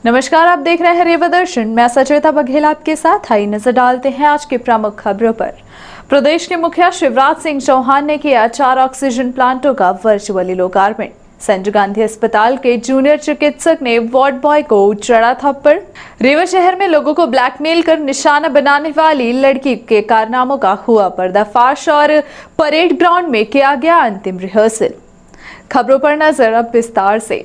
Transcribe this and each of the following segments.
नमस्कार, आप देख रहे हैं रेवा दर्शन। मैं सचेता बघेल आपके साथ। आई नजर डालते हैं आज की प्रमुख खबरों पर। प्रदेश के मुखिया शिवराज सिंह चौहान ने किया 4 ऑक्सीजन प्लांटों का वर्चुअली लोकार्पण। संजय गांधी अस्पताल के जूनियर चिकित्सक ने वार्ड बॉय को चढ़ा थप्पड़। रेवा शहर में लोगों को ब्लैकमेल कर निशाना बनाने वाली लड़की के कारनामों का हुआ पर्दाफाश और परेड ग्राउंड में किया गया अंतिम रिहर्सल। खबरों पर नजर अब विस्तार से।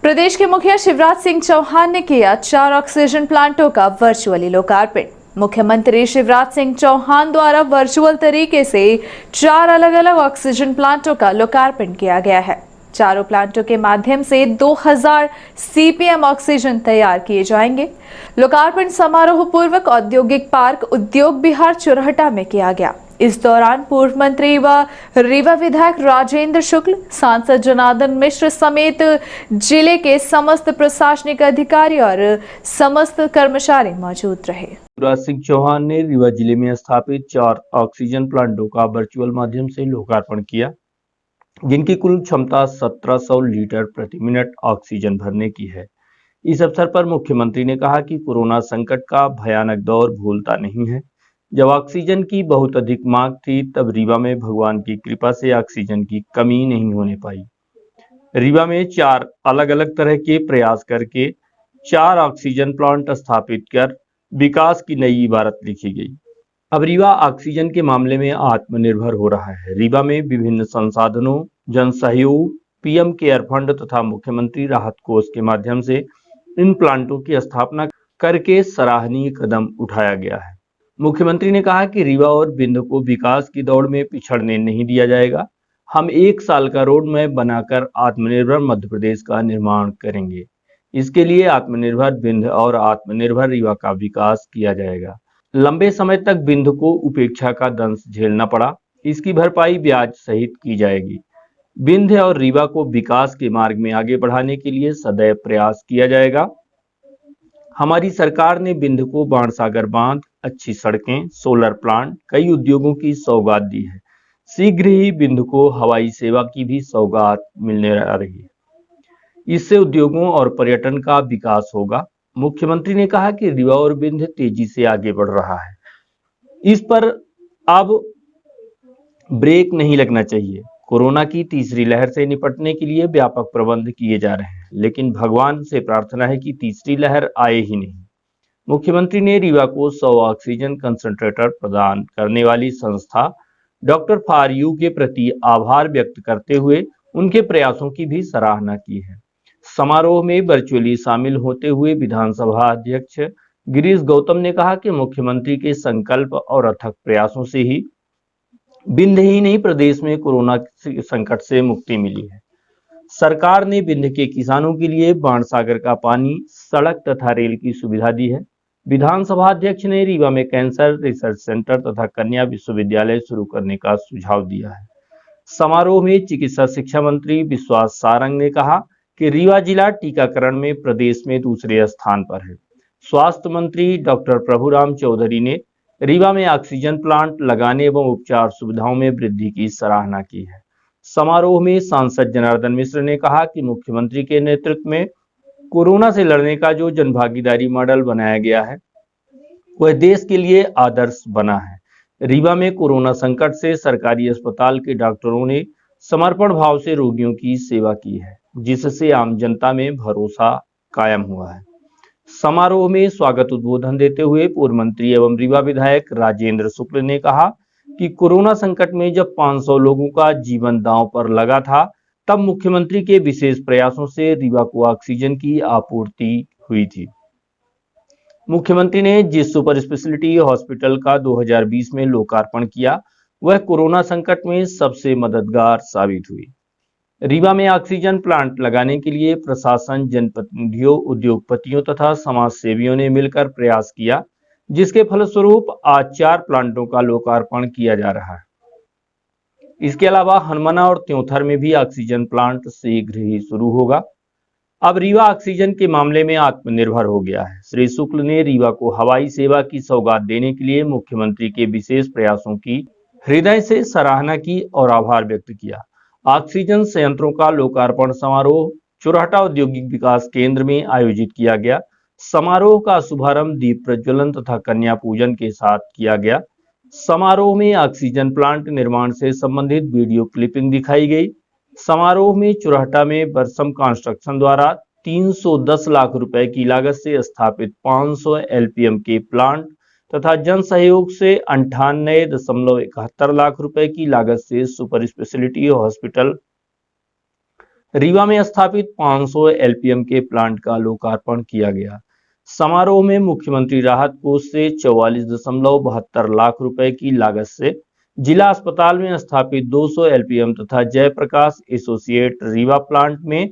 प्रदेश के मुखिया शिवराज सिंह चौहान ने किया 4 ऑक्सीजन प्लांटों का वर्चुअली लोकार्पण। मुख्यमंत्री शिवराज सिंह चौहान द्वारा वर्चुअल तरीके से 4 अलग-अलग ऑक्सीजन प्लांटों का लोकार्पण किया गया है। चारों प्लांटों के माध्यम से 2000 सीपीएम ऑक्सीजन तैयार किए जाएंगे। लोकार्पण समारोह पूर्वक औद्योगिक पार्क उद्योग विहार चुरहटा में किया गया। इस दौरान पूर्व मंत्री व रीवा विधायक राजेंद्र शुक्ल, सांसद जनार्दन मिश्र समेत जिले के समस्त प्रशासनिक अधिकारी और समस्त कर्मचारी मौजूद रहे। शिवराज सिंह चौहान ने रीवा जिले में स्थापित 4 ऑक्सीजन प्लांटों का वर्चुअल माध्यम से लोकार्पण किया, जिनकी कुल क्षमता 1700 लीटर प्रति मिनट ऑक्सीजन भरने की है। इस अवसर पर मुख्यमंत्री ने कहा कि कोरोना संकट का भयानक दौर भूलता नहीं है। जब ऑक्सीजन की बहुत अधिक मांग थी, तब रीवा में भगवान की कृपा से ऑक्सीजन की कमी नहीं होने पाई। रीवा में 4 अलग अलग तरह के प्रयास करके 4 ऑक्सीजन प्लांट स्थापित कर विकास की नई इबारत लिखी गई। अब रीवा ऑक्सीजन के मामले में आत्मनिर्भर हो रहा है। रीवा में विभिन्न संसाधनों, जन सहयोग, पीएम केयर फंड तथा मुख्यमंत्री राहत कोष के माध्यम से इन प्लांटों की स्थापना करके सराहनीय कदम उठाया गया है। मुख्यमंत्री ने कहा कि रीवा और बिंद को विकास की दौड़ में पिछड़ने नहीं दिया जाएगा। हम 1 साल का रोड मैप बनाकर आत्मनिर्भर मध्य प्रदेश का निर्माण करेंगे। इसके लिए आत्मनिर्भर बिंद और आत्मनिर्भर रीवा का विकास किया जाएगा। लंबे समय तक बिंद को उपेक्षा का दंश झेलना पड़ा, इसकी भरपाई ब्याज सहित की जाएगी। बिंद और रीवा को विकास के मार्ग में आगे बढ़ाने के लिए सदैव प्रयास किया जाएगा। हमारी सरकार ने बिंद को बाणसागर बांध, अच्छी सड़कें, सोलर प्लांट, कई उद्योगों की सौगात दी है। शीघ्र ही बिंद को हवाई सेवा की भी सौगात मिलने आ रही है। इससे उद्योगों और पर्यटन का विकास होगा। मुख्यमंत्री ने कहा कि रीवा और बिंद तेजी से आगे बढ़ रहा है। इस पर अब ब्रेक नहीं लगना चाहिए। कोरोना की तीसरी लहर से निपटने के लिए व्यापक प्रबंध किए जा रहे हैं, लेकिन भगवान से प्रार्थना है कि तीसरी लहर आए ही नहीं। मुख्यमंत्री ने रीवा को 100 ऑक्सीजन कंसंट्रेटर प्रदान करने वाली संस्था डॉक्टर फॉर यू के प्रति आभार व्यक्त करते हुए उनके प्रयासों की भी सराहना की है। समारोह में वर्चुअली शामिल होते हुए विधानसभा अध्यक्ष गिरीश गौतम ने कहा कि मुख्यमंत्री के संकल्प और अथक प्रयासों से ही बिंद ही नहीं, प्रदेश में कोरोना संकट से मुक्ति मिली है। सरकार ने बिंद के किसानों के लिए बाणसागर का पानी, सड़क तथा रेल की सुविधा दी है। विधानसभा अध्यक्ष ने रीवा में कैंसर रिसर्च सेंटर तथा कन्या विश्वविद्यालय शुरू करने का सुझाव दिया है। समारोह में चिकित्सा शिक्षा मंत्री विश्वास सारंग ने कहा कि रीवा जिला टीकाकरण में प्रदेश में दूसरे स्थान पर है। स्वास्थ्य मंत्री डॉक्टर प्रभुराम चौधरी ने रीवा में ऑक्सीजन प्लांट लगाने एवं उपचार सुविधाओं में वृद्धि की सराहना की है। समारोह में सांसद जनार्दन मिश्र ने कहा कि मुख्यमंत्री के नेतृत्व में कोरोना से लड़ने का जो जनभागीदारी मॉडल बनाया गया है, वह देश के लिए आदर्श बना है। रीवा में कोरोना संकट से सरकारी अस्पताल के डॉक्टरों ने समर्पण भाव से रोगियों की सेवा की है, जिससे आम जनता में भरोसा कायम हुआ है। समारोह में स्वागत उद्बोधन देते हुए पूर्व मंत्री एवं रीवा विधायक राजेंद्र शुक्ल ने कहा कि कोरोना संकट में जब 500 लोगों का जीवन दांव पर लगा था, तब मुख्यमंत्री के विशेष प्रयासों से रीवा को ऑक्सीजन की आपूर्ति हुई थी। मुख्यमंत्री ने जिस सुपर स्पेशलिटी हॉस्पिटल का 2020 में लोकार्पण किया, वह कोरोना संकट में सबसे मददगार साबित हुई। रीवा में ऑक्सीजन प्लांट लगाने के लिए प्रशासन, जनप्रतिनिधियों, उद्योगपतियों तथा समाज सेवियों ने मिलकर प्रयास किया, जिसके फलस्वरूप आज 4 प्लांटों का लोकार्पण किया जा रहा है। इसके अलावा हनुमाना और त्योंथर में भी ऑक्सीजन प्लांट शीघ्र ही शुरू होगा। अब रीवा ऑक्सीजन के मामले में आत्मनिर्भर हो गया है। श्री शुक्ल ने रीवा को हवाई सेवा की सौगात देने के लिए मुख्यमंत्री के विशेष प्रयासों की हृदय से सराहना की और आभार व्यक्त किया। ऑक्सीजन संयंत्रों का लोकार्पण समारोह चुरहटा औद्योगिक विकास केंद्र में आयोजित किया गया। समारोह का शुभारंभ दीप प्रज्वलन तथा कन्या पूजन के साथ किया गया। समारोह में ऑक्सीजन प्लांट निर्माण से संबंधित वीडियो क्लिपिंग दिखाई गई। समारोह में चुरहटा में बरसम कंस्ट्रक्शन द्वारा 310 लाख रुपए की लागत से स्थापित 500 एलपीएम के प्लांट तथा जन सहयोग से 98.71 लाख रुपए की लागत से सुपर स्पेशलिटी हॉस्पिटल रीवा में स्थापित 500 एलपीएम के प्लांट का लोकार्पण किया गया। समारोह में मुख्यमंत्री राहत कोष से 44.72 लाख रुपए की लागत से जिला अस्पताल में स्थापित 200 एलपीएम तथा जयप्रकाश एसोसिएट रीवा प्लांट में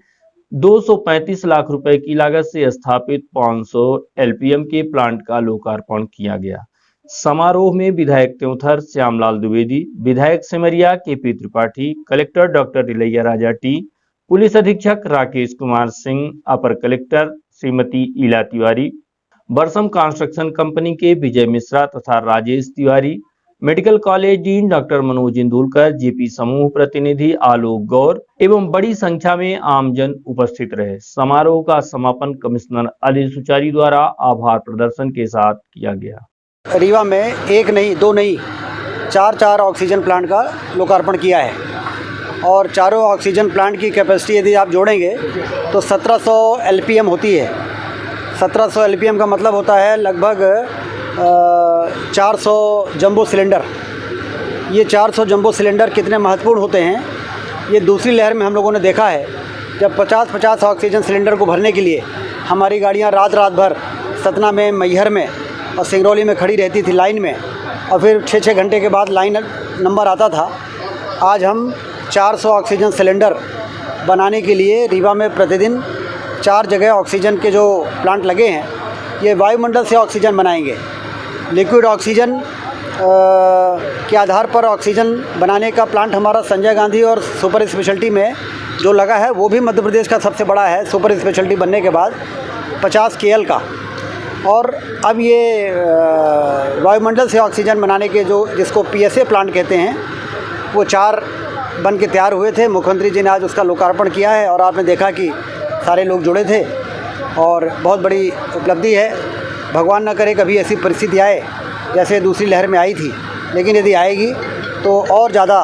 235 लाख रुपए की लागत से स्थापित 500 एलपीएम के प्लांट का लोकार्पण किया गया। समारोह में विधायक त्योंथर श्यामलाल द्विवेदी, विधायक Simaria KP Tripathi, collector doctor Ilaiya Raja T, police अधीक्षक राकेश कुमार सिंह, अपर collector Shrimati Ila Tiwari, Barsam construction company के विजय मिश्रा तथा Rajesh Tiwari, medical college dean doctor Manoj Indulkar, JP समूह प्रतिनिधि आलोक गौर एवं बड़ी संख्या में आमजन उपस्थित रहे। समारोह का समापन कमिश्नर अली सुचारी द्वारा आभार प्रदर्शन के साथ किया गया। रीवा में एक नहीं, दो नहीं, चार ऑक्सीजन प्लांट का लोकार्पण किया है और चारों ऑक्सीजन प्लांट की कैपेसिटी यदि आप जोड़ेंगे तो 1700 एलपीएम होती है। 1700 एलपीएम का मतलब होता है लगभग 400 जंबो सिलेंडर। ये 400 जंबो सिलेंडर कितने महत्वपूर्ण होते हैं ये दूसरी लहर में हम लोगों ने देखा है। जब 50-50 ऑक्सीजन सिलेंडर को भरने के लिए हमारी गाड़ियाँ रात भर सतना में, मैहर में और सिंगरौली में खड़ी रहती थी लाइन में, और फिर 6-6 घंटे के बाद लाइन नंबर आता था। आज हम 400 ऑक्सीजन सिलेंडर बनाने के लिए रीवा में प्रतिदिन 4 जगह ऑक्सीजन के जो प्लांट लगे हैं ये वायुमंडल से ऑक्सीजन बनाएंगे। लिक्विड ऑक्सीजन के आधार पर ऑक्सीजन बनाने का प्लांट हमारा संजय गांधी और सुपर स्पेशलिटी में जो लगा है वो भी मध्य प्रदेश का सबसे बड़ा है सुपर स्पेशलिटी बनने के बाद 50 KL का। और अब ये वायुमंडल से ऑक्सीजन बनाने के जो जिसको PSA प्लांट कहते हैं वो 4 बन के तैयार हुए थे। मुख्यमंत्री जी ने आज उसका लोकार्पण किया है और आपने देखा कि सारे लोग जुड़े थे और बहुत बड़ी उपलब्धि है। भगवान न करे कभी ऐसी परिस्थिति आए जैसे दूसरी लहर में आई थी, लेकिन यदि आएगी तो और ज़्यादा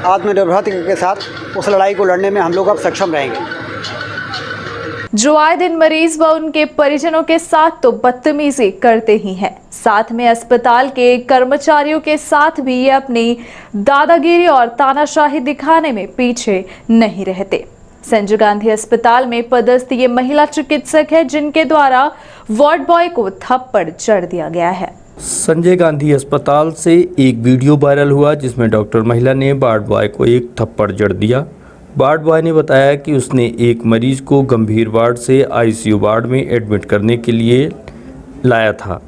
आत्मनिर्भरता के साथ उस लड़ाई को लड़ने में हम लोग अब सक्षम रहेंगे। जो आए दिन मरीज व उनके परिजनों के साथ तो बदतमीजी करते ही हैं, साथ में अस्पताल के कर्मचारियों के साथ भी ये अपनी दादागिरी और तानाशाही दिखाने में पीछे नहीं रहते। संजय गांधी अस्पताल में पदस्थ ये महिला चिकित्सक है जिनके द्वारा वार्ड बॉय को थप्पड़ जड़ दिया गया है। संजय गांधी अस्पताल से एक वीडियो वायरल हुआ जिसमें डॉक्टर महिला ने वार्ड बॉय को एक थप्पड़ जड़ दिया। वार्ड बॉय ने बताया कि उसने एक मरीज को गंभीर वार्ड से आईसीयू वार्ड में एडमिट करने के लिए लाया था।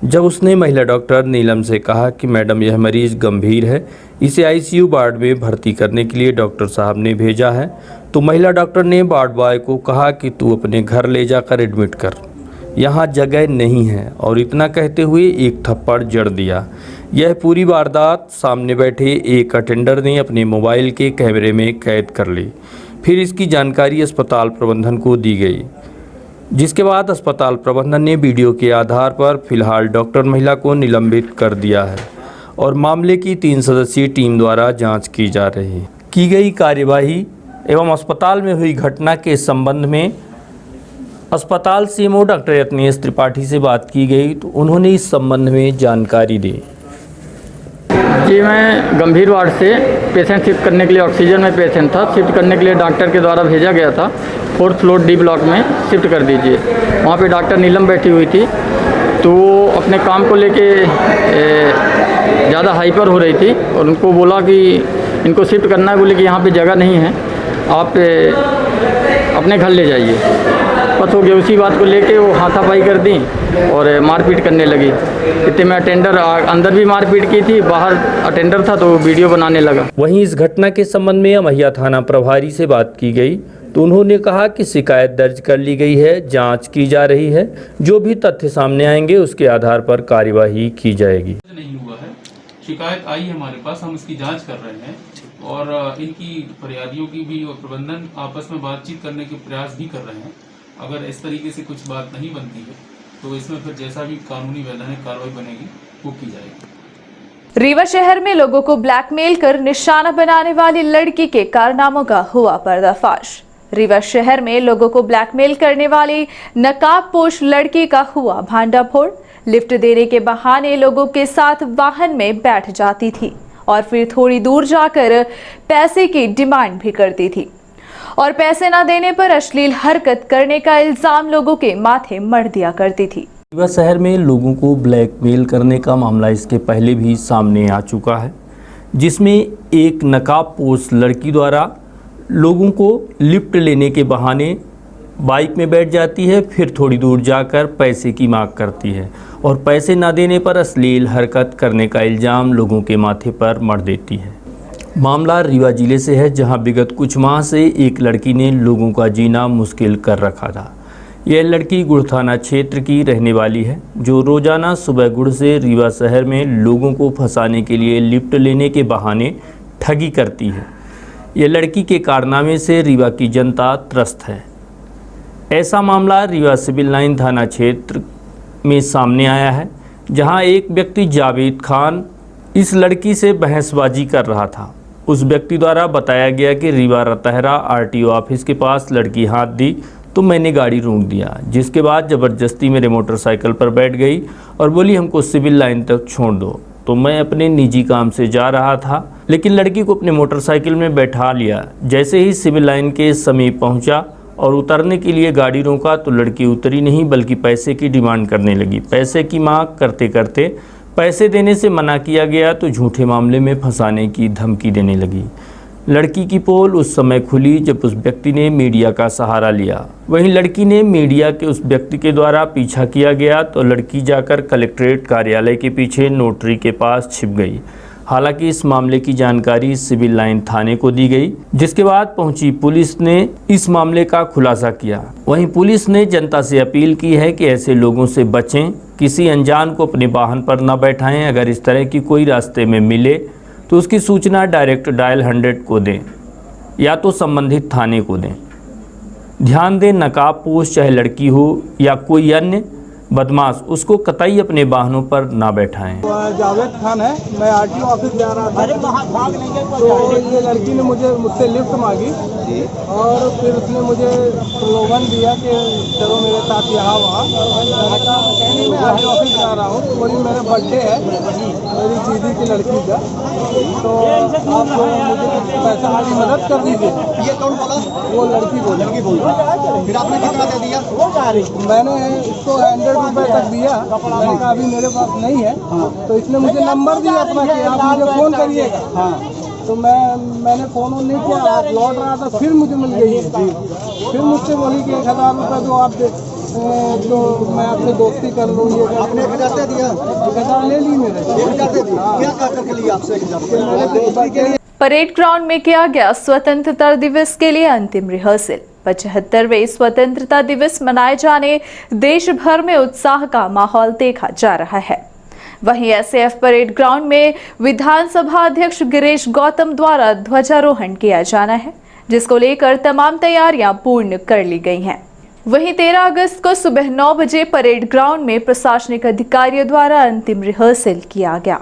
जब उसने महिला डॉक्टर नीलम से कहा कि मैडम यह मरीज गंभीर है, इसे आईसीयू वार्ड में भर्ती करने के लिए डॉक्टर साहब ने भेजा है, तो महिला डॉक्टर ने वार्ड बॉय को कहा कि तू अपने घर ले जाकर एडमिट कर, यहाँ जगह नहीं है, और इतना कहते हुए एक थप्पड़ जड़ दिया। यह पूरी वारदात सामने बैठे एक अटेंडर ने अपने मोबाइल के कैमरे में कैद कर ली। फिर इसकी जानकारी अस्पताल प्रबंधन को दी गई, जिसके बाद अस्पताल प्रबंधन ने वीडियो के आधार पर फिलहाल डॉक्टर महिला को निलंबित कर दिया है और मामले की 3 सदस्यीय टीम द्वारा जांच की जा रही है। की गई कार्यवाही एवं अस्पताल में हुई घटना के संबंध में अस्पताल सीएमओ डॉक्टर यत्नेश त्रिपाठी से बात की गई तो उन्होंने इस संबंध में जानकारी दी। जी, मैं गंभीर वार्ड से पेशेंट शिफ्ट करने के लिए, ऑक्सीजन में पेशेंट था, शिफ्ट करने के लिए डॉक्टर के द्वारा भेजा गया था। 4th फ्लोर डी ब्लॉक में शिफ्ट कर दीजिए। वहाँ पे डॉक्टर नीलम बैठी हुई थी, तो वो अपने काम को लेके ज़्यादा हाइपर हो रही थी और उनको बोला कि इनको शिफ्ट करना है, बोले कि यहाँ पे जगह नहीं है, आप अपने घर ले जाइए। बस हो गया, उसी बात को लेके वो हाथापाई कर दी और मारपीट करने लगी। इतने में अटेंडर अंदर भी मारपीट की थी, बाहर अटेंडर था तो वीडियो बनाने लगा। वहीं इस घटना के संबंध में अमैया थाना प्रभारी से बात की गई तो उन्होंने कहा कि शिकायत दर्ज कर ली गई है, जांच की जा रही है, जो भी तथ्य सामने आएंगे उसके आधार पर कार्यवाही की जाएगी। नहीं हुआ है, शिकायत आई है हमारे पास, हम इसकी जांच कर रहे हैं और इनकी फरियादियों की भी और प्रबंधन आपस में बातचीत करने के प्रयास भी कर रहे हैं। अगर इस तरीके से कुछ बात नहीं बनती है तो इसमें फिर जैसा भी कानूनी वैधानिक कार्रवाई बनेगी वो की जाएगी। रीवा शहर में लोगों को ब्लैकमेल कर निशाना बनाने वाली लड़की के कारनामों का हुआ पर्दाफाश। रीवा शहर में लोगों को ब्लैकमेल करने वाली नकाबपोश लड़की का हुआ भांडाफोड़। लिफ्ट देने के बहाने लोगों के साथ वाहन में बैठ जाती थी और फिर थोड़ी दूर जाकर पैसे की डिमांड भी करती थी और पैसे न देने पर अश्लील हरकत करने का इल्जाम लोगों के माथे मढ़ दिया करती थी। रीवा शहर में लोगों को ब्लैकमेल करने का मामला इसके पहले भी सामने आ चुका है, जिसमें एक नकाबपोश लड़की द्वारा लोगों को लिफ्ट लेने के बहाने बाइक में बैठ जाती है, फिर थोड़ी दूर जाकर पैसे की मांग करती है और पैसे ना देने पर अश्लील हरकत करने का इल्ज़ाम लोगों के माथे पर मढ़ देती है। मामला रीवा जिले से है, जहां विगत कुछ माह से एक लड़की ने लोगों का जीना मुश्किल कर रखा था। यह लड़की गुड़ थाना क्षेत्र की रहने वाली है, जो रोजाना सुबह गुड़ से रीवा शहर में लोगों को फंसाने के लिए लिफ्ट लेने के बहाने ठगी करती है। यह लड़की के कारनामे से रीवा की जनता त्रस्त है। ऐसा मामला रीवा सिविल लाइन थाना क्षेत्र में सामने आया है, जहां एक व्यक्ति जावेद खान इस लड़की से बहसबाजी कर रहा था। उस व्यक्ति द्वारा बताया गया कि रीवा रतहरा आरटीओ ऑफिस के पास लड़की हाथ दी तो मैंने गाड़ी रोक दिया, जिसके बाद ज़बरदस्ती मेरे मोटरसाइकिल पर बैठ गई और बोली हमको सिविल लाइन तक छोड़ दो। तो मैं अपने निजी काम से जा रहा था, लेकिन लड़की को अपने मोटरसाइकिल में बैठा लिया। जैसे ही सिविल लाइन के समीप पहुंचा और उतरने के लिए गाड़ी रोका तो लड़की उतरी नहीं, बल्कि पैसे की डिमांड करने लगी। पैसे की मांग करते करते पैसे देने से मना किया गया तो झूठे मामले में फंसाने की धमकी देने लगी। लड़की की पोल उस समय खुली जब उस व्यक्ति ने मीडिया का सहारा लिया। वहीं लड़की ने मीडिया के उस व्यक्ति के द्वारा पीछा किया गया तो लड़की जाकर कलेक्ट्रेट कार्यालय के पीछे नोटरी के पास छिप गई। हालांकि इस मामले की जानकारी सिविल लाइन थाने को दी गई, जिसके बाद पहुंची पुलिस ने इस मामले का खुलासा किया। वहीं पुलिस ने जनता से अपील की है कि ऐसे लोगों से बचें, किसी अनजान को अपने वाहन पर न बैठाएं। अगर इस तरह की कोई रास्ते में मिले तो उसकी सूचना डायरेक्ट डायल 100 को दें या तो संबंधित थाने को दें। ध्यान दें, नकाबपोश चाहे लड़की हो या कोई अन्य बदमाश, उसको कतई अपने वाहनों पर ना बैठाएं। जावेद खान है, मैं आरटीओ ऑफिस जा रहा था। तो ये लड़की ने मुझसे लिफ्ट मांगी और फिर उसने मुझे स्लोगन दिया कि चलो मेरे साथ यहाँ वहाँ। मैं आरटीओ ऑफिस जा रहा हूँ, तो बोली मेरा बर्थडे है मेरी दीदी की लड़की का, तो आप लोग मुझे कुछ पैसा की मदद कर दीजिए। ये कौन बोला? वो लड़की बोली। फिर आपने कितना दे दिया? मैंने इसको 100 रुपये तक दिया। मैंने कहा अभी मेरे पास नहीं है, तो इसने मुझे नंबर दिया अपना कि आप मुझे फ़ोन करिएगा। तो मैंने फ़ोन नहीं किया, आप लौट रहा था, फिर मुझे मिल गई। फिर मुझसे बोली कि 1000 रुपये दो आप तो मैं आपसे दोस्ती कर लूँ। ये आपने 1000 दे दिया? 1000 ले ली मेरे। 1000 दे दिया? क्या करके लिया आपसे 1000? परेड ग्राउंड में किया गया स्वतंत्रता दिवस के लिए अंतिम रिहर्सल। 75वें स्वतंत्रता दिवस मनाए जाने देश भर में उत्साह का माहौल देखा जा रहा है। वहीं एसएएफ परेड ग्राउंड में विधानसभा अध्यक्ष गिरीश गौतम द्वारा ध्वजारोहण किया जाना है, जिसको लेकर तमाम तैयारियां पूर्ण कर ली गई हैं। वहीं 13 अगस्त को सुबह 9 बजे परेड ग्राउंड में प्रशासनिक अधिकारियों द्वारा अंतिम रिहर्सल किया गया।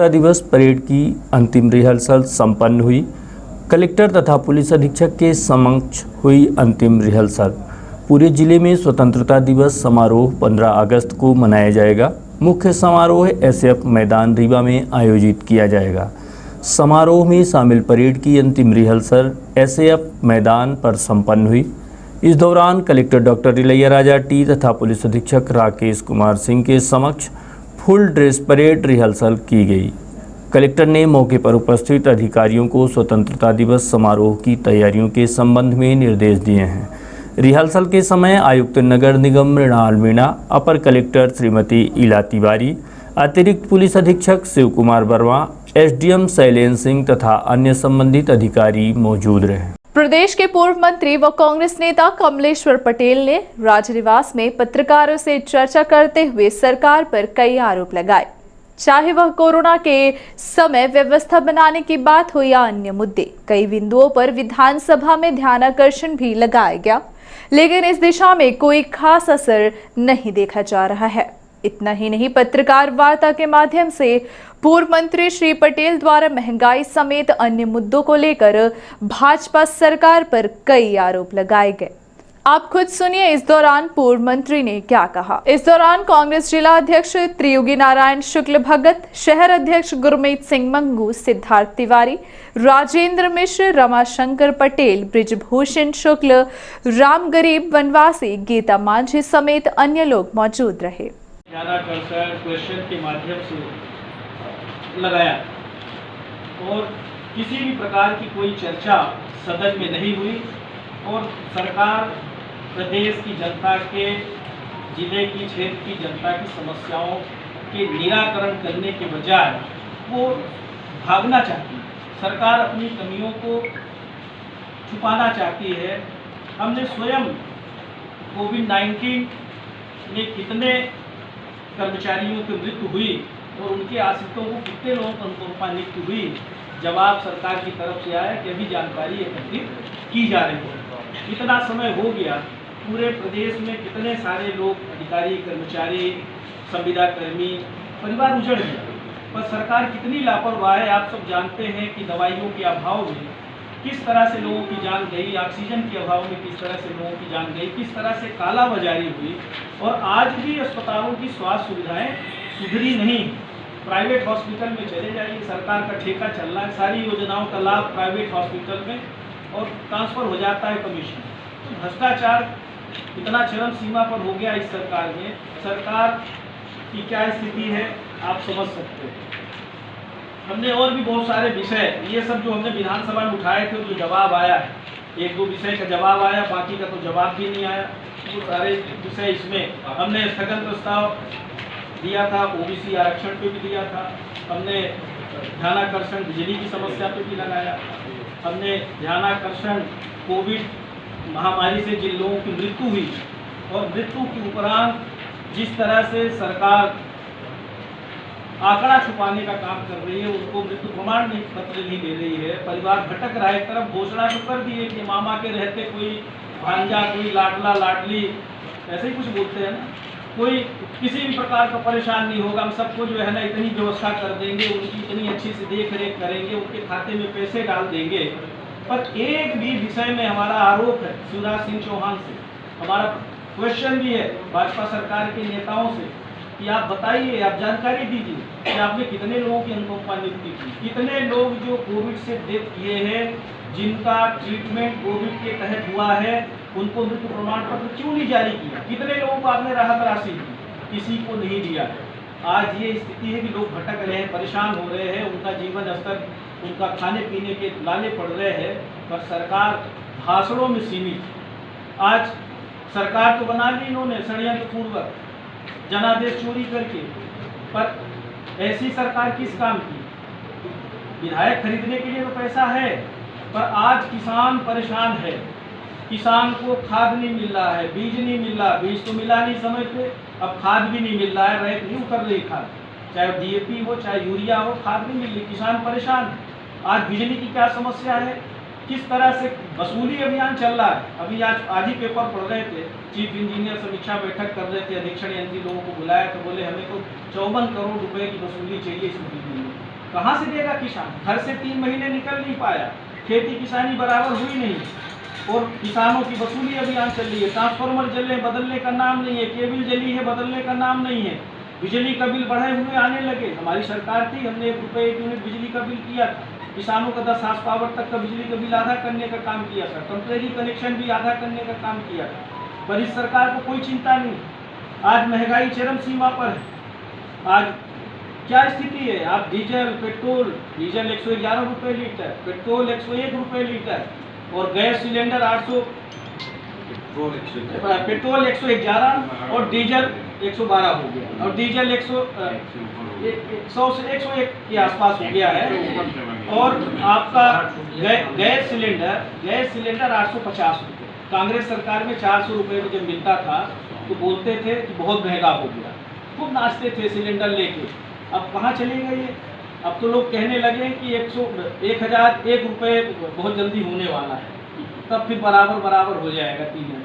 दिवस परेड की अंतिम रिहर्सल संपन्न हुई। कलेक्टर तथा पुलिस अधीक्षक के समक्ष हुई अंतिम रिहर्सल। पूरे जिले में स्वतंत्रता दिवस समारोह 15 अगस्त को मनाया जाएगा। मुख्य समारोह एसएएफ मैदान रीवा में आयोजित किया जाएगा। समारोह में शामिल परेड की अंतिम रिहर्सल एसएएफ मैदान पर संपन्न हुई। इस दौरान collector doctor Ilaiya Raja T तथा पुलिस अधीक्षक राकेश कुमार सिंह के समक्ष फुल ड्रेस परेड रिहर्सल की गई। कलेक्टर ने मौके पर उपस्थित अधिकारियों को स्वतंत्रता दिवस समारोह की तैयारियों के संबंध में निर्देश दिए हैं। रिहर्सल के समय आयुक्त नगर निगम मृणाल मीणा, अपर कलेक्टर श्रीमती इला तिवारी, अतिरिक्त पुलिस अधीक्षक शिव कुमार वर्मा, एसडीएम शैलेंद्र सिंह तथा अन्य संबंधित अधिकारी मौजूद रहे। प्रदेश के पूर्व मंत्री व कांग्रेस नेता कमलेश्वर पटेल ने राजनिवास में पत्रकारों से चर्चा करते हुए सरकार पर कई आरोप लगाए। चाहे वह कोरोना के समय व्यवस्था बनाने की बात हो या अन्य मुद्दे, कई बिंदुओं पर विधानसभा में ध्यानाकर्षण भी लगाया गया, लेकिन इस दिशा में कोई खास असर नहीं देखा जा रहा है। इतना ही नहीं, पत्रकार वार्ता के माध्यम से पूर्व मंत्री श्री पटेल द्वारा महंगाई समेत अन्य मुद्दों को लेकर भाजपा सरकार पर कई आरोप लगाए गए। आप खुद सुनिए इस दौरान पूर्व मंत्री ने क्या कहा। इस दौरान कांग्रेस जिला अध्यक्ष त्रियोगी नारायण शुक्ल भगत, शहर अध्यक्ष गुरमीत सिंह मंगू, सिद्धार्थ तिवारी, राजेंद्र मिश्र, रमाशंकर पटेल, ब्रिजभूषण शुक्ल, राम गरीब वनवासी, गीता मांझी समेत अन्य लोग मौजूद रहे। क्वेश्चन के माध्यम से लगाया और किसी भी प्रकार की कोई चर्चा सदन में नहीं हुई और सरकार प्रदेश की जनता के, जिले की, क्षेत्र की जनता की समस्याओं के निराकरण करने के बजाय वो भागना चाहती है। सरकार अपनी कमियों को छुपाना चाहती है। हमने स्वयं कोविड-19 में कितने कर्मचारियों की मृत्यु हुई और उनके आश्रितों को कितने लोगों को अनुकंपा नियुक्त हुई, जवाब सरकार की तरफ से आया कि अभी जानकारी एकत्रित की जा रही है। इतना समय हो गया, पूरे प्रदेश में कितने सारे लोग, अधिकारी, कर्मचारी, संविदा कर्मी, परिवार उजड़ गया, पर सरकार कितनी लापरवाह है। आप सब जानते हैं कि दवाइयों के अभाव में किस तरह से लोगों की जान गई, ऑक्सीजन के अभाव में किस तरह से लोगों की जान गई, किस तरह से कालाबाजारी हुई और आज भी अस्पतालों की स्वास्थ्य सुविधाएं सुधरी नहीं। प्राइवेट हॉस्पिटल में चले जाइए, सरकार का ठेका चल रहा है, सारी योजनाओं का लाभ प्राइवेट हॉस्पिटल में और ट्रांसफ़र हो जाता है कमीशन। तो भ्रष्टाचार इतना चरम सीमा पर हो गया इस सरकार में। सरकार की क्या स्थिति है आप समझ सकते हैं। हमने और भी बहुत सारे विषय, ये सब जो हमने विधानसभा में उठाए थे, जो जवाब आया है, एक दो विषय का जवाब आया, बाकी का तो जवाब भी नहीं आया। वो सारे विषय इसमें हमने स्थगन प्रस्ताव दिया था, ओबीसी आरक्षण पे भी दिया था, हमने ध्यानाकर्षण बिजली की समस्या पे भी लगाया, हमने ध्यानाकर्षण कोविड महामारी से जिन लोगों की मृत्यु हुई और मृत्यु के उपरांत जिस तरह से सरकार आंकड़ा छुपाने का काम कर रही है, उनको मृत्यु प्रमाण पत्र नहीं दे रही है, परिवार भटक रहा है। एक तरफ घोषणा तो कर दी है कि मामा के रहते कोई भांजा, कोई लाडला लाडली, ऐसे ही कुछ बोलते हैं ना, कोई किसी भी प्रकार का परेशान नहीं होगा, हम सबको जो है ना इतनी व्यवस्था कर देंगे, उनकी इतनी अच्छी से देख रेख करेंगे, उनके खाते में पैसे डाल देंगे। पर एक भी विषय में हमारा आरोप है शिवराज सिंह चौहान से, हमारा क्वेश्चन भी है भाजपा सरकार के नेताओं से कि आप बताइए, आप जानकारी दीजिए कि आपने कितने लोगों की अनुकंपा नियुक्ति की, कितने लोग जो कोविड से डेथ किए हैं, जिनका ट्रीटमेंट कोविड के तहत हुआ है, उनको मृत्यु प्रमाण पत्र क्यों नहीं जारी किया, कितने लोगों को आपने राहत राशि दी, किसी को नहीं दिया। आज ये स्थिति है कि लोग भटक रहे हैं, परेशान हो रहे हैं, उनका जीवन स्तर, उनका खाने पीने के लाले पड़ रहे हैं, पर सरकार भाषणों में सीमित। आज सरकार तो बना ली इन्होंने षड्यंत्र पूर्वक, जनादेश चोरी करके, पर ऐसी सरकार किस काम की। विधायक खरीदने के लिए तो पैसा है, पर आज किसान परेशान है, किसान को खाद नहीं मिल रहा है, बीज नहीं मिल रहा, बीज तो मिला नहीं समय पे, अब खाद भी नहीं मिल रहा है, रैत नहीं उतर रही खाद, चाहे डीएपी हो चाहे यूरिया हो, खाद नहीं मिल रही, किसान परेशान है। आज बिजली की क्या समस्या है, किस तरह से वसूली अभियान चल रहा है। अभी आज ही पेपर पढ़ रहे थे, चीफ इंजीनियर समीक्षा बैठक कर रहे थे, अधीक्षण यंत्री लोगों को बुलाया तो बोले हमें तो 54 करोड़ रुपए की वसूली चाहिए इस बिजली में। कहाँ से देगा किसान, घर से 3 महीने निकल नहीं पाया, खेती किसानी बराबर हुई नहीं और किसानों की वसूली अभियान चल रही है। ट्रांसफार्मर जले, बदलने का नाम नहीं है, केबल जली है, बदलने का नाम नहीं है, बिजली का बिल बढ़े हुए आने लगे। हमारी सरकार थी, हमने 1 रुपये 1 यूनिट बिजली का बिल किया था, किसानों का 10 हार्स पावर तक का बिजली का बिल आधा करने का काम किया था, टेम्परेरी कनेक्शन भी आधा करने का काम किया था, पर इस सरकार को कोई चिंता नहीं। आज महंगाई चरम सीमा पर है। आज क्या स्थिति है, आप डीजल 111 रुपये लीटर, पेट्रोल 101 रुपये लीटर और गैस सिलेंडर पेट्रोल 111 और डीजल 112 हो गया, और डीजल 100 से 101 के आसपास हो गया है। और आपका गैस सिलेंडर 850 रुपये। कांग्रेस सरकार में 400 रुपये में जब मिलता था तो बोलते थे कि बहुत महंगा हो गया, खूब नाचते थे सिलेंडर लेके। अब कहाँ चले गए ये? अब तो लोग कहने लगे कि 1,001 रुपये बहुत जल्दी होने वाला है, तब फिर बराबर हो जाएगा तीनों,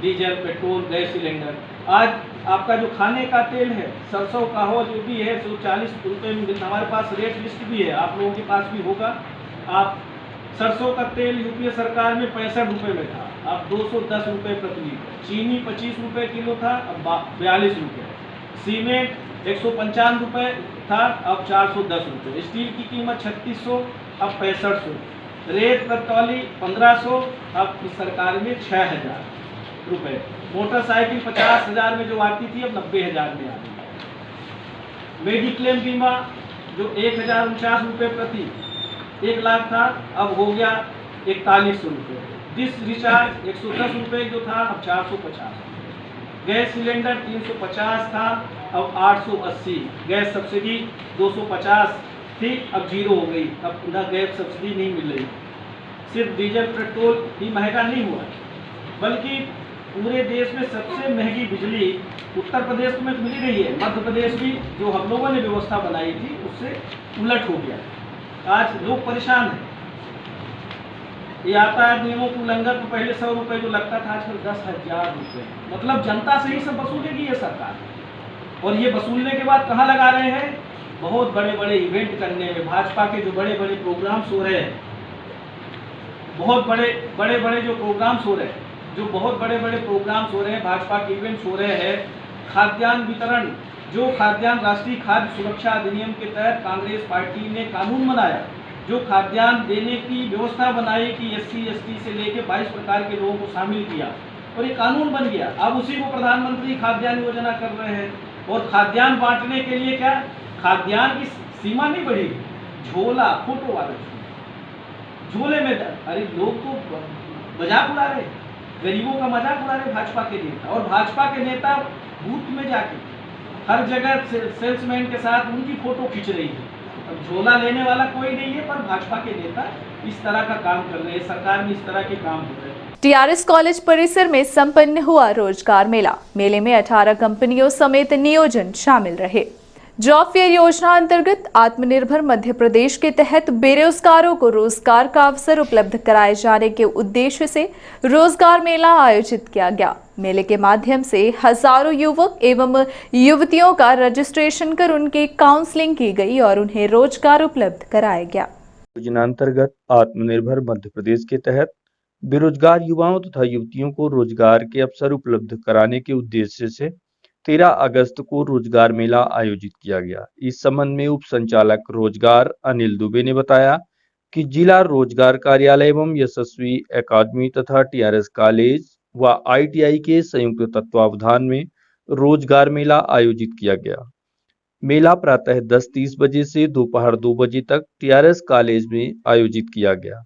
डीजल, पेट्रोल, गैस सिलेंडर। आज आपका जो खाने का तेल है, सरसों का हो जो भी है, 140 रुपये में मिलता। हमारे पास रेट लिस्ट भी है, आप लोगों के पास भी होगा। आप सरसों का तेल यूपीए सरकार में 65 रुपये में था, अब 210 रुपये प्रति लीटर। चीनी 25 रुपये किलो था, अब 42 रुपये। सीमेंट 155 रुपये था, अब 410 रुपये। स्टील की कीमत 3600, अब 6500। रेत पतौली 1500, अब इस सरकार में 6000 रुपये। मोटरसाइकिल 50,000 में जो आती थी, अब 90,000 में आती है। मेडिक्लेम बीमा जो 1,049 रुपये प्रति 1 लाख था, अब हो गया 4100 रुपये। डिस रिचार्ज 110 रुपये जो था, अब 450। गैस सिलेंडर 350 था, अब 880। गैस सब्सिडी 250 थी, अब 0 हो गई, अब ना गैस सब्सिडी नहीं मिल रही। सिर्फ डीजल पेट्रोल ही महंगा नहीं हुआ, बल्कि पूरे देश में सबसे महंगी बिजली उत्तर प्रदेश में मिल रही है। मध्य प्रदेश भी जो हम लोगों ने व्यवस्था बनाई थी उससे उलट हो गया। आज लोग परेशान हैं। यातायात नियमों के उल्लंघन को पहले 100 रुपये जो लगता था, आजकल 10,000 रुपये। मतलब जनता से ही सब वसूलेगी ये सरकार। और ये वसूलने के बाद कहाँ लगा रहे हैं? बहुत बड़े बड़े इवेंट करने में। भाजपा के जो बड़े बड़े प्रोग्राम्स हो रहे हैं, बहुत बड़े जो प्रोग्राम्स हो रहे हैं, भाजपा के इवेंट्स हो रहे हैं। खाद्यान्न वितरण, जो खाद्यान्न राष्ट्रीय खाद्य सुरक्षा अधिनियम के तहत कांग्रेस पार्टी ने कानून बनाया, जो खाद्यान्न देने की व्यवस्था बनाई कि SC ST से लेके 22 प्रकार के लोगों को शामिल किया, और ये कानून बन गया। अब उसी को प्रधानमंत्री खाद्यान्न योजना कर रहे हैं। और खाद्यान्न बांटने के लिए क्या, खाद्यान्न की सीमा नहीं बढ़ी, झोला, फोटो वाला झोले में। अरे लोग तो मजाक उड़ा रहे, गरीबों का मजाक उड़ा रहे भाजपा के नेता। और भाजपा के नेता बूथ में जाके हर जगह सेल्समैन के साथ उनकी फोटो खींच रही है। अब झोला लेने वाला कोई नहीं है, पर भाजपा के नेता इस तरह का काम कर रहे हैं। सरकार में इस तरह के काम हो रहे हैं। टीआरएस कॉलेज परिसर में संपन्न हुआ रोजगार मेला। मेले में 18 कंपनियों समेत नियोजन शामिल रहे। जॉब फेयर योजना अंतर्गत आत्मनिर्भर मध्य प्रदेश के तहत बेरोजगारों को रोजगार का अवसर उपलब्ध कराए जाने के उद्देश्य से रोजगार मेला आयोजित किया गया। मेले के माध्यम से हजारों युवक एवं युवतियों का रजिस्ट्रेशन कर उनकी काउंसलिंग की गई और उन्हें रोजगार उपलब्ध कराया गया। योजना अंतर्गत आत्मनिर्भर मध्य प्रदेश के तहत बेरोजगार युवाओं तथा युवतियों को रोजगार के अवसर उपलब्ध कराने के उद्देश्य से 13 अगस्त को रोजगार मेला आयोजित किया गया। इस संबंध में उप संचालक रोजगार अनिल दुबे ने बताया कि जिला रोजगार कार्यालय एवं यशस्वी अकादमी तथा टीआरएस कॉलेज व ITI के संयुक्त तत्वावधान में रोजगार मेला आयोजित किया गया। मेला प्रातः 10:30 बजे से दोपहर 2 बजे तक टीआरएस कॉलेज में आयोजित किया गया।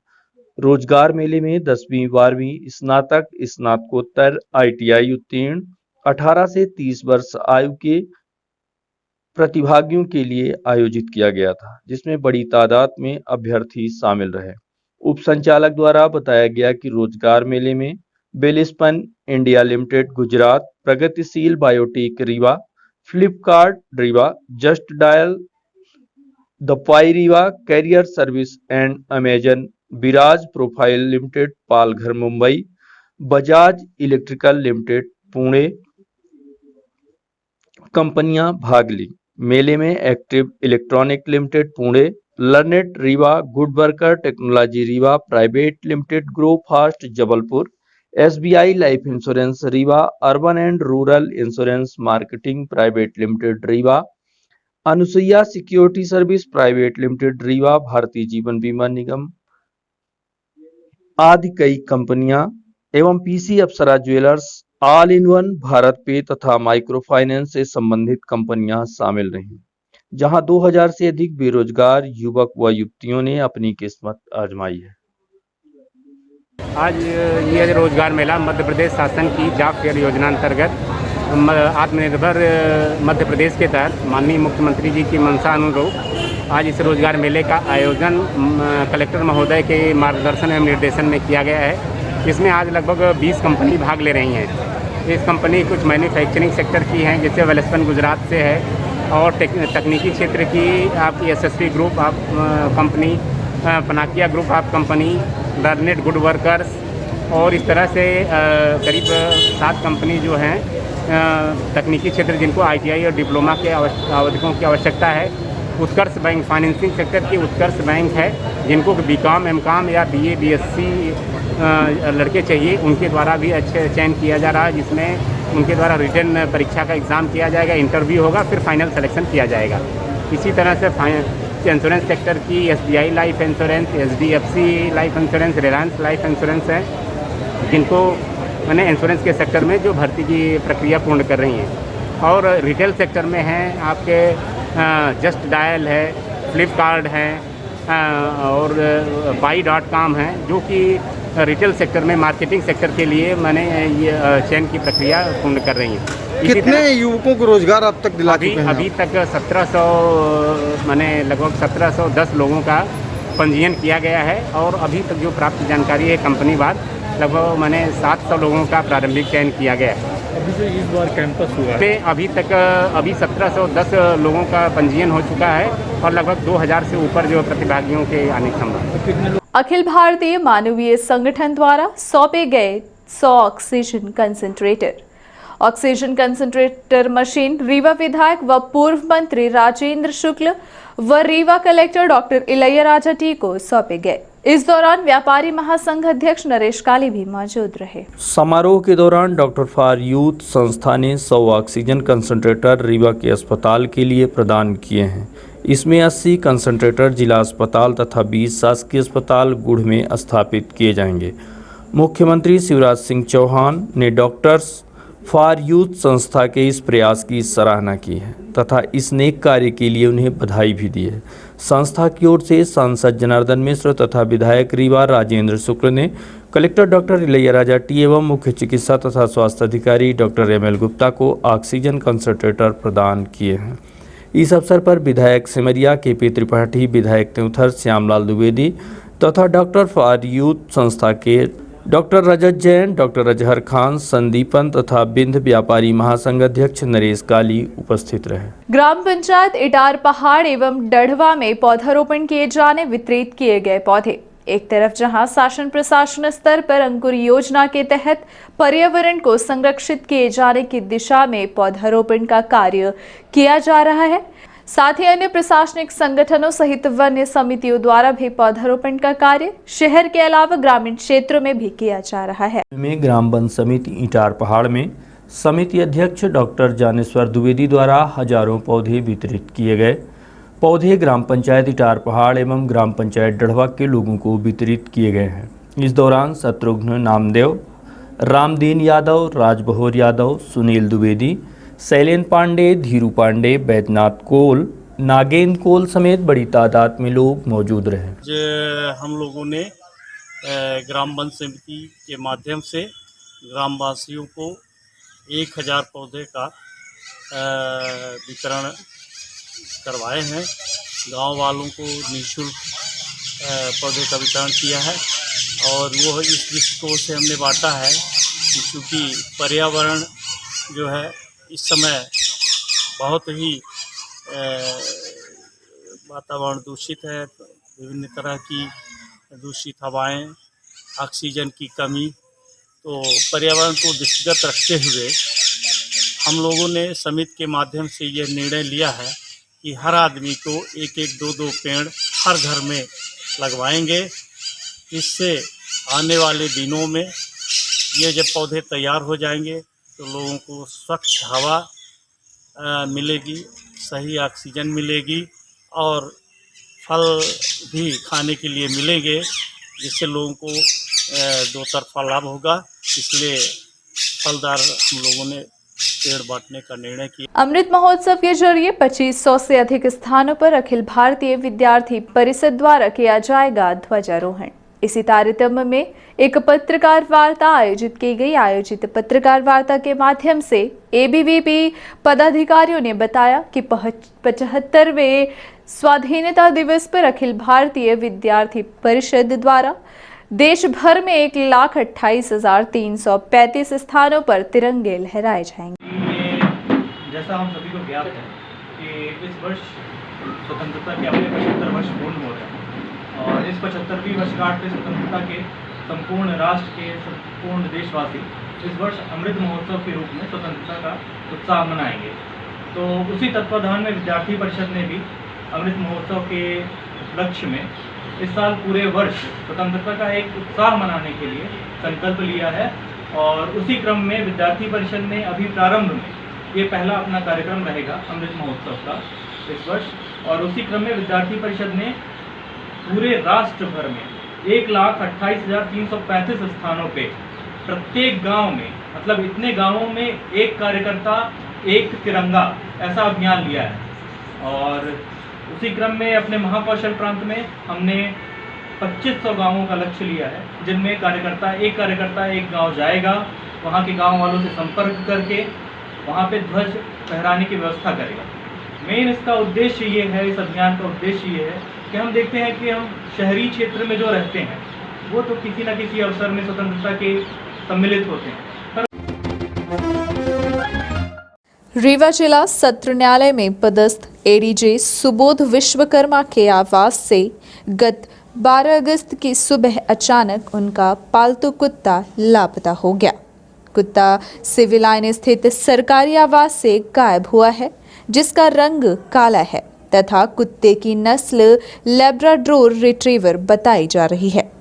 रोजगार मेले में 10वीं 12वीं स्नातक स्नातकोत्तर ITI उत्तीर्ण 18 से 30 वर्ष आयु के प्रतिभागियों के लिए आयोजित किया गया था, जिसमें बड़ी तादाद में अभ्यर्थी शामिल रहे। उप संचालक द्वारा बताया गया कि रोजगार मेले में बेलिस्पन India limited Gujarat, Pragatisheel biotech Rewa, Flipkart Rewa, Just Dial, the pie Rewa, career service and Amazon, Viraj profile limited Palghar Mumbai, Bajaj electrical limited Pune कंपनियां भाग ली। मेले में active electronic limited Pune, Learnet Rewa, good worker technology Rewa private limited, grow fast Jabalpur, SBI life insurance Rewa, urban and rural insurance marketing private limited Rewa, Anusuiya security service private limited Rewa, Bharatiya Jeevan Bima Nigam आदि कई कंपनियां एवं PC Apsara jewellers, all in one, Bharat पे तथा micro finance से संबंधित कंपनियां शामिल रहीं, जहां 2000 से अधिक बेरोजगार युवक व युवतियों ने अपनी किस्मत आजमाई है। आज ये रोजगार मेला मध्य प्रदेश शासन की जॉब फेयर योजना अंतर्गत आत्मनिर्भर मध्य प्रदेश के तहत माननीय मुख्यमंत्री जी की मंशा अनुरूप आज इस रोजगार मेले का आयोजन कलेक्टर महोदय के मार्गदर्शन एवं निर्देशन में किया गया है। इसमें आज लगभग 20 कंपनी भाग ले रही हैं। इस कंपनी कुछ मैन्युफैक्चरिंग सेक्टर की हैं, जैसे वेलस्पन गुजरात से है, और तकनीकी क्षेत्र की आपकी एसएसपी ग्रुप आप company, Panacea group of company, learned good workers, और इस तरह से करीब 7 कंपनी जो हैं तकनीकी क्षेत्र जिनको आईटीआई और डिप्लोमा के आवेदकों की आवश्यकता है। उत्कर्ष बैंक फाइनेंसिंग सेक्टर की उत्कर्ष बैंक है, जिनको बीकॉम, एमकॉम या बीए, बीएससी लड़के चाहिए, उनके द्वारा भी अच्छे चयन किया जा रहा है, जिसमें उनके द्वारा रिटन परीक्षा का एग्ज़ाम किया जाएगा, इंटरव्यू होगा, फिर फाइनल सिलेक्शन किया जाएगा। इसी तरह से इंश्योरेंस सेक्टर की SBI life insurance, HDFC life insurance, Reliance life insurance है, जिनको मैंने इंश्योरेंस के सेक्टर में जो भर्ती की प्रक्रिया पूर्ण कर रही हैं। और रिटेल सेक्टर में हैं आपके जस्ट डायल है, फ्लिपकार्ट है, और buy.com है, जो कि रिटेल सेक्टर में मार्केटिंग सेक्टर के लिए मैंने ये चयन की प्रक्रिया पूर्ण कर रही हैं। कितने युवकों को रोजगार अब तक दिला चुके हैं? अभी तक 1700 मैंने लगभग 1710 लोगों का पंजीयन किया गया है, और अभी तक जो प्राप्त जानकारी है कंपनी वार लगभग मैंने 700 लोगों का प्रारंभिक चयन किया गया है। अभी जो इस बार कैंपस हुआ पे अभी 1710 लोगों का पंजीयन हो चुका है, और लगभग 2000 से ऊपर जो प्रतिभागियों के आने की संभावना। अखिल भारतीय मानवीय संगठन द्वारा सौंपे गए 100 oxygen concentrator. Oxygen concentrator machine Rewa विधायक व पूर्व मंत्री राजेंद्र शुक्ल व Rewa collector doctor Ilaiyaraaja T को सौंपे गए। इस दौरान व्यापारी महासंघ अध्यक्ष नरेश काली भी मौजूद रहे। समारोह के दौरान डॉक्टर फॉर यूथ संस्था ने 100 ऑक्सीजन कंसंट्रेटर रीवा के अस्पताल के लिए प्रदान किए हैं। इसमें 80 कंसंट्रेटर जिला अस्पताल तथा 20 शासकीय अस्पताल गुढ़ में स्थापित किए जाएंगे। मुख्यमंत्री शिवराज सिंह चौहान ने डॉक्टर्स फॉर यूथ संस्था के इस प्रयास की सराहना की है तथा इस नेक कार्य के लिए उन्हें बधाई भी दी है। संस्था की ओर से सांसद जनार्दन मिश्र तथा विधायक रीवा राजेंद्र शुक्ल ने कलेक्टर डॉक्टर इलैयाराजा टी एवं मुख्य चिकित्सा तथा स्वास्थ्य अधिकारी डॉक्टर एमएल गुप्ता को ऑक्सीजन कंसंट्रेटर प्रदान किए हैं। इस अवसर पर विधायक सिमरिया केपी त्रिपाठी, विधायक त्यूथर श्यामलाल द्विवेदी तथा डॉक्टर फॉर यूथ संस्था के डॉक्टर रजत जैन, डॉक्टर अजहर खान, संदीपन तथा बिंद व्यापारी महासंघ अध्यक्ष नरेश काली उपस्थित रहे। ग्राम पंचायत इटार पहाड़ एवं डढ़वा में पौधारोपण किए जाने वितरित किए गए पौधे। एक तरफ जहां शासन प्रशासन स्तर पर अंकुर योजना के तहत पर्यावरण को संरक्षित किए जाने की दिशा में पौधारोपण का कार्य किया जा रहा है, साथ ही अन्य प्रशासनिक संगठनों सहित वन्य समितियों द्वारा भी पौधारोपण का कार्य शहर के अलावा ग्रामीण क्षेत्रों में भी किया जा रहा है। में ग्राम वन समिति इटार पहाड़ में समिति अध्यक्ष डॉक्टर जानेश्वर द्विवेदी द्वारा हजारों पौधे वितरित किए गए। पौधे ग्राम पंचायत इटार पहाड़ एवं ग्राम पंचायत डढ़वा के लोगों को वितरित किए गए हैं। इस दौरान शत्रुघ्न नामदेव, रामदीन यादव, राजबहोर यादव, सुनील द्विवेदी, शैलेन पांडे, धीरू पांडे, बैद्यनाथ कोल, नागेंद्र कोल समेत बड़ी तादाद में लोग मौजूद रहे। हम लोगों ने ग्राम वन समिति के माध्यम से ग्रामवासियों को 1000 पौधे का वितरण करवाए हैं। गांव वालों को निःशुल्क पौधे का वितरण किया है, और वो इस दृष्टिकोण से हमने बांटा है कि चूँकि पर्यावरण जो है इस समय बहुत ही वातावरण दूषित है, विभिन्न तरह की दूषित हवाएं, ऑक्सीजन की कमी, तो पर्यावरण को दृष्टिगत रखते हुए हम लोगों ने समिति के माध्यम से यह निर्णय लिया है कि हर आदमी को 1-1, 2-2 पेड़ हर घर में लगवाएंगे। इससे आने वाले दिनों में ये जब पौधे तैयार हो जाएंगे तो लोगों को स्वच्छ हवा मिलेगी, सही ऑक्सीजन मिलेगी, और फल भी खाने के लिए मिलेंगे, जिससे लोगों को दो तरफा लाभ होगा। इसलिए फलदार हम लोगों ने पेड़ बांटने का निर्णय किया। अमृत महोत्सव के जरिए 2500 से अधिक स्थानों पर अखिल भारतीय विद्यार्थी परिषद द्वारा किया जाएगा ध्वजारोहण। इसी तारतम्य में एक पत्रकार वार्ता आयोजित की गई। आयोजित पत्रकार वार्ता के माध्यम से एबीवीपी पदाधिकारियों ने बताया कि 75वें स्वाधीनता दिवस पर अखिल भारतीय विद्यार्थी परिषद द्वारा देश भर में 1,28,335 स्थानों पर तिरंगे लहराए जाएंगे। जैसा हम सभी को ज्ञात है कि इस वर्ष स्वतंत्रता के अपने 75 वर्ष पूर्ण हो रहे हैं और इस 75वीं वर्षगांठ पे स्वतंत्रता के संपूर्ण राष्ट्र के संपूर्ण देशवासी इस वर्ष अमृत महोत्सव के रूप में स्वतंत्रता का उत्साह मनाएंगे। तो उसी तत्वाधान में विद्यार्थी परिषद ने भी अमृत महोत्सव के उपलक्ष्य में इस साल पूरे वर्ष स्वतंत्रता का एक उत्साह मनाने के लिए संकल्प लिया है और उसी क्रम में विद्यार्थी परिषद ने अभी प्रारंभ में ये पहला अपना कार्यक्रम रहेगा अमृत महोत्सव का इस वर्ष और उसी क्रम में विद्यार्थी परिषद ने पूरे राष्ट्र भर में 1,28,335 स्थानों पे प्रत्येक गांव में मतलब इतने गांवों में एक कार्यकर्ता एक तिरंगा ऐसा अभियान लिया है और उसी क्रम में अपने महाकौशल प्रांत में हमने 2500 गांवों का लक्ष्य लिया है जिनमें एक कार्यकर्ता एक गांव जाएगा, वहां के गांव वालों से संपर्क करके वहां पे ध्वज फहराने की व्यवस्था करेगा। मेन इसका उद्देश्य ये है, इस अभियान का उद्देश्य ये है कि हम देखते हैं कि हम शहरी क्षेत्र में जो रहते हैं वो तो किसी न किसी अवसर में स्वतंत्रता के सम्मिलित होते हैं। रीवा जिला सत्र न्यायालय में पदस्थ एडीजे सुबोध विश्वकर्मा के आवास से गत 12 अगस्त की सुबह अचानक उनका पालतू कुत्ता लापता हो गया। कुत्ता सिविल लाइन स्थित सरकारी आवास से गायब हुआ है, जिसका रंग काला है तथा कुत्ते की नस्ल लैब्राडोर रिट्रीवर बताई जा रही है।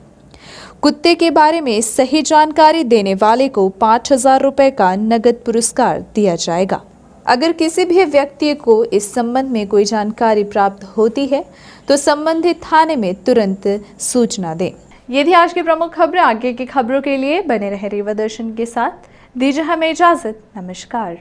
कुत्ते के बारे में सही जानकारी देने वाले को 5,000 रुपए का नगद पुरस्कार दिया जाएगा। अगर किसी भी व्यक्ति को इस संबंध में कोई जानकारी प्राप्त होती है तो संबंधित थाने में तुरंत सूचना दें। ये थी आज की प्रमुख खबरें। आगे की खबरों के लिए बने रहे रीवा दर्शन के साथ। दीजिए हमें इजाजत। नमस्कार।